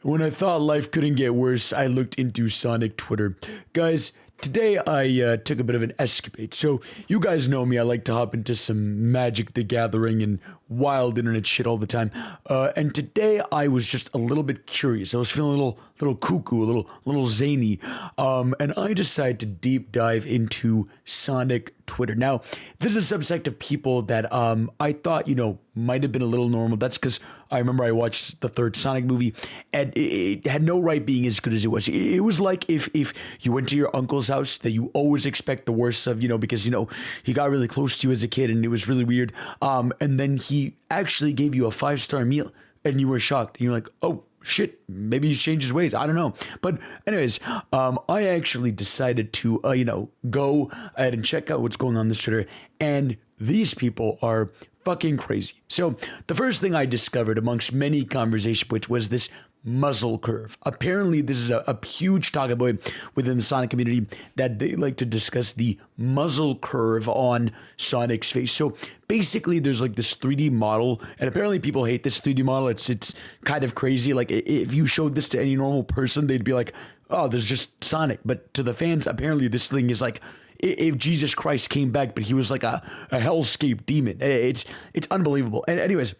When I thought life couldn't get worse, I looked into Sonic Twitter. Guys, today I took a bit of an escapade. So, you guys know me, I like to hop into some Magic the Gathering and wild internet shit all the time. And today I was just a little bit curious. I was feeling a little cuckoo, a little zany. And I decided to deep dive into Sonic Twitter. Now, this is a subsect of people that I thought, might have been a little normal. That's because I remember I watched the third Sonic movie and it had no right being as good as it was. It was like if you went to your uncle's house that you always expect the worst of, because, he got really close to you as a kid and it was really weird. And then he actually gave you a 5-star meal and you were shocked and you're like, oh, shit, maybe he's changed his ways. I don't know. But anyways, I actually decided to, go ahead and check out what's going on this Twitter. And these people are fucking crazy. So the first thing I discovered amongst many conversation points was this muzzle curve. Apparently, this is a huge talking point within the Sonic community that they like to discuss the muzzle curve on Sonic's face. So basically, there's like this 3D model, and apparently people hate this 3D model. It's kind of crazy. Like if you showed this to any normal person, they'd be like, "Oh, there's just Sonic." But to the fans, apparently this thing is like if Jesus Christ came back, but he was like a hellscape demon. It's unbelievable. And anyways,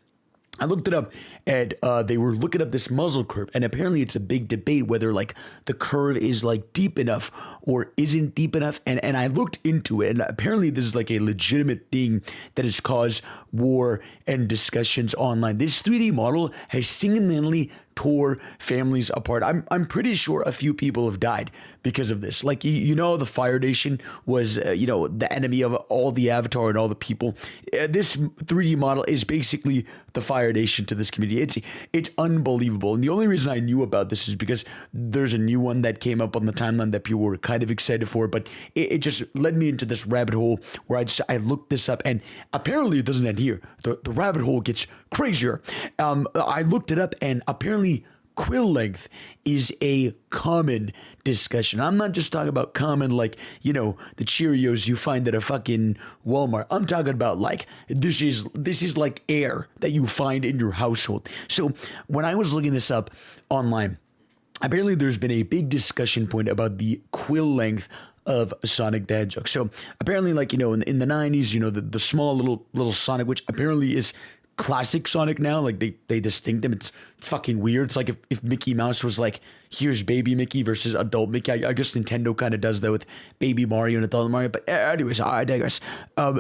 I looked it up and they were looking up this muzzle curve, and apparently it's a big debate whether like the curve is like deep enough or isn't deep enough. And I looked into it, and apparently this is like a legitimate thing that has caused war and discussions online. This 3D model has single-handedly tore families apart. I'm pretty sure a few people have died because of this. Like, the Fire Nation was, the enemy of all the Avatar and all the people. This 3D model is basically the Fire Nation to this community. It's unbelievable. And the only reason I knew about this is because there's a new one that came up on the timeline that people were kind of excited for, but it just led me into this rabbit hole where I looked this up, and apparently it doesn't end here. The rabbit hole gets crazier. I looked it up, and apparently quill length is a common discussion. I'm not just talking about common like, the Cheerios you find at a fucking Walmart. I'm talking about like this is like air that you find in your household. So when I was looking this up online, apparently there's been a big discussion point about the quill length of Sonic the Hedgehog. So apparently, like, in the 90s, the small little Sonic, which apparently is classic Sonic now, like they distinct him. It's fucking weird. It's like if Mickey Mouse was like, here's baby Mickey versus adult Mickey. I guess Nintendo kind of does that with baby Mario and adult Mario. But anyways, I digress.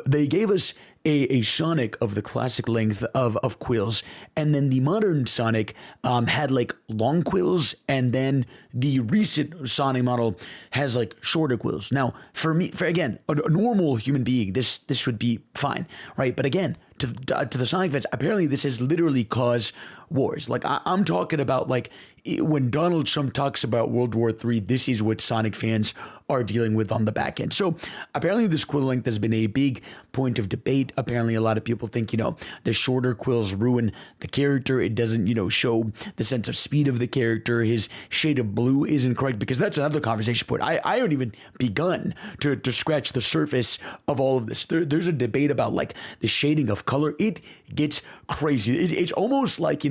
They gave us a Sonic of the classic length of quills, and then the modern Sonic had like long quills, and then the recent Sonic model has like shorter quills. Now, for again, a normal human being, this would be fine, right? But again, to the Sonic fans, apparently this has literally caused wars. Like I'm talking about like when Donald Trump talks about World War III, this is what Sonic fans are dealing with on the back end. So apparently this quill length has been a big point of debate. Apparently a lot of people think, the shorter quills ruin the character. It doesn't, show the sense of speed of the character. His shade of blue isn't correct, because that's another conversation point. I haven't even begun to scratch the surface of all of this. There's a debate about like the shading of color. It gets crazy. It's almost like,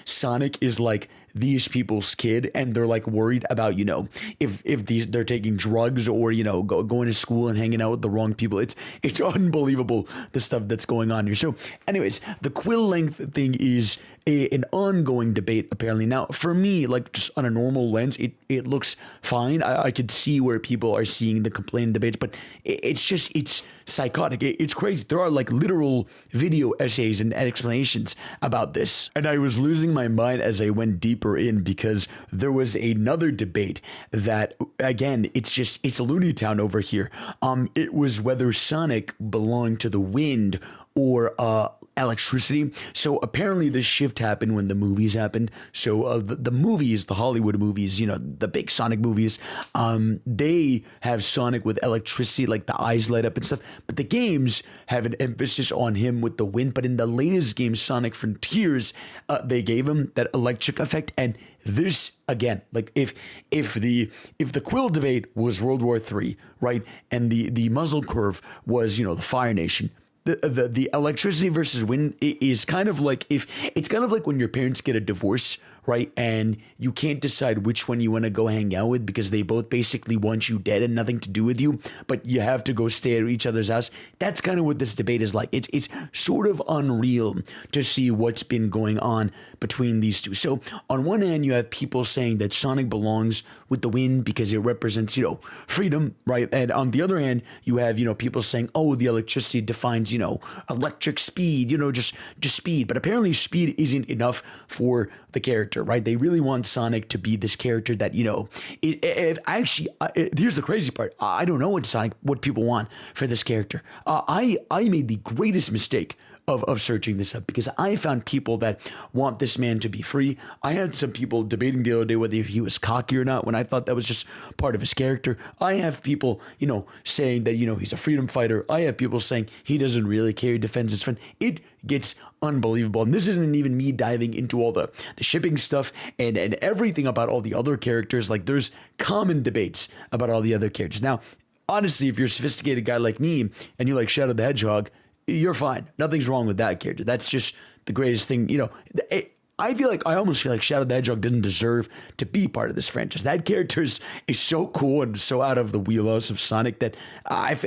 Sonic is like these people's kid, and they're like worried about, if they're taking drugs or, going to school and hanging out with the wrong people. It's unbelievable the stuff that's going on here. So anyways, the quill length thing is an ongoing debate apparently. Now for me, like just on a normal lens, it looks fine. I could see where people are seeing the complaint debates, but it's psychotic. It's crazy. There are like literal video essays and explanations about this. And I was losing my mind as I went deeper in, because there was another debate that, again, it's a Looney Town over here. It was whether Sonic belonged to the wind or electricity. So apparently this shift happened when the movies happened. So the movies, the Hollywood movies, the big Sonic movies, they have Sonic with electricity, like the eyes light up and stuff. But the games have an emphasis on him with the wind. But in the latest game, Sonic Frontiers, they gave him that electric effect. And this, again, like if the Quill debate was World War III, right, and the muzzle curve was, the Fire Nation, the electricity versus wind is kind of like when your parents get a divorce, right? And you can't decide which one you want to go hang out with because they both basically want you dead and nothing to do with you, but you have to go stay at each other's house. That's kind of what this debate is like. It's sort of unreal to see what's been going on between these two. So on one hand, you have people saying that Sonic belongs with the win because it represents, freedom, right? And on the other hand, you have, people saying, oh, the electricity defines, electric speed, just speed. But apparently speed isn't enough for the character, right? They really want Sonic to be this character that, here's the crazy part. I don't know what people want for this character. I made the greatest mistake of searching this up because I found people that want this man to be free. I had some people debating the other day whether he was cocky or not when I thought that was just part of his character. I have people, saying that, he's a freedom fighter. I have people saying he doesn't really care, he defends his friend. It gets unbelievable. And this isn't even me diving into all the shipping stuff and everything about all the other characters. Like there's common debates about all the other characters. Now, honestly, if you're a sophisticated guy like me and you like Shadow the Hedgehog, you're fine. Nothing's wrong with that character. That's just the greatest thing. I almost feel like Shadow the Hedgehog didn't deserve to be part of this franchise. That character is so cool and so out of the wheelhouse of Sonic that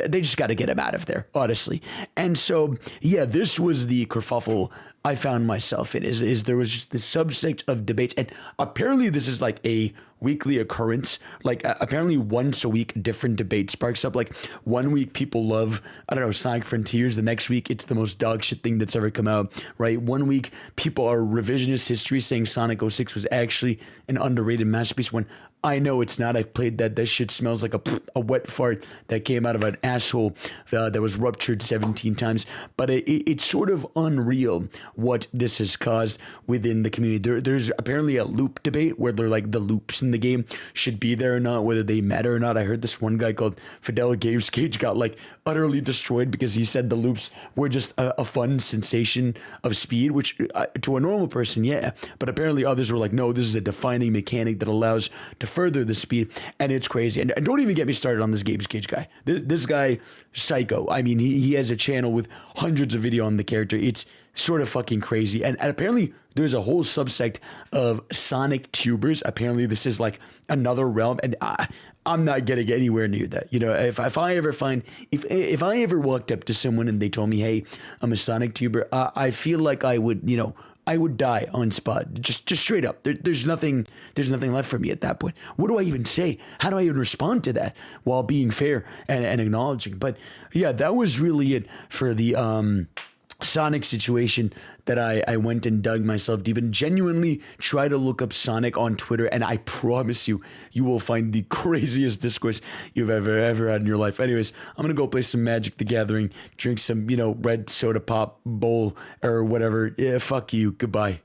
they just got to get him out of there, honestly. And so, yeah, this was the kerfuffle I found myself in. Is there was just the subject of debates, and apparently this is like a weekly occurrence. Like apparently once a week, a different debate sparks up. Like one week people love, I don't know, Sonic Frontiers. The next week it's the most dog shit thing that's ever come out, right? One week people are revisionist history saying Sonic 06 was actually an underrated masterpiece when I know it's not. I've played that. That shit smells like a wet fart that came out of an asshole that was ruptured 17 times. But it's sort of unreal what this has caused within the community. There's apparently a loop debate where they're like the loops in the game should be there or not, whether they matter or not. I heard this one guy called Fidel Games Cage got like utterly destroyed because he said the loops were just a fun sensation of speed, which to a normal person, yeah. But apparently others were like, no, this is a defining mechanic that allows to further the speed, and it's crazy. And don't even get me started on this Games Cage guy. This guy, psycho. I mean, he has a channel with hundreds of video on the character. It's sort of fucking crazy. And apparently there's a whole subsect of Sonic tubers. Apparently this is like another realm, and I'm not getting anywhere near that. If I ever walked up to someone and they told me, hey, I'm a Sonic tuber, I feel like I would die on spot, just straight up. There's nothing left for me at that point. What do I even say? How do I even respond to that while being fair and acknowledging? But yeah, that was really it for the Sonic situation that I went and dug myself deep and genuinely try to look up Sonic on Twitter, and I promise you will find the craziest discourse you've ever had in your life. Anyways, I'm gonna go play some Magic the Gathering, drink some red soda pop bowl or whatever. Yeah, fuck you. Goodbye.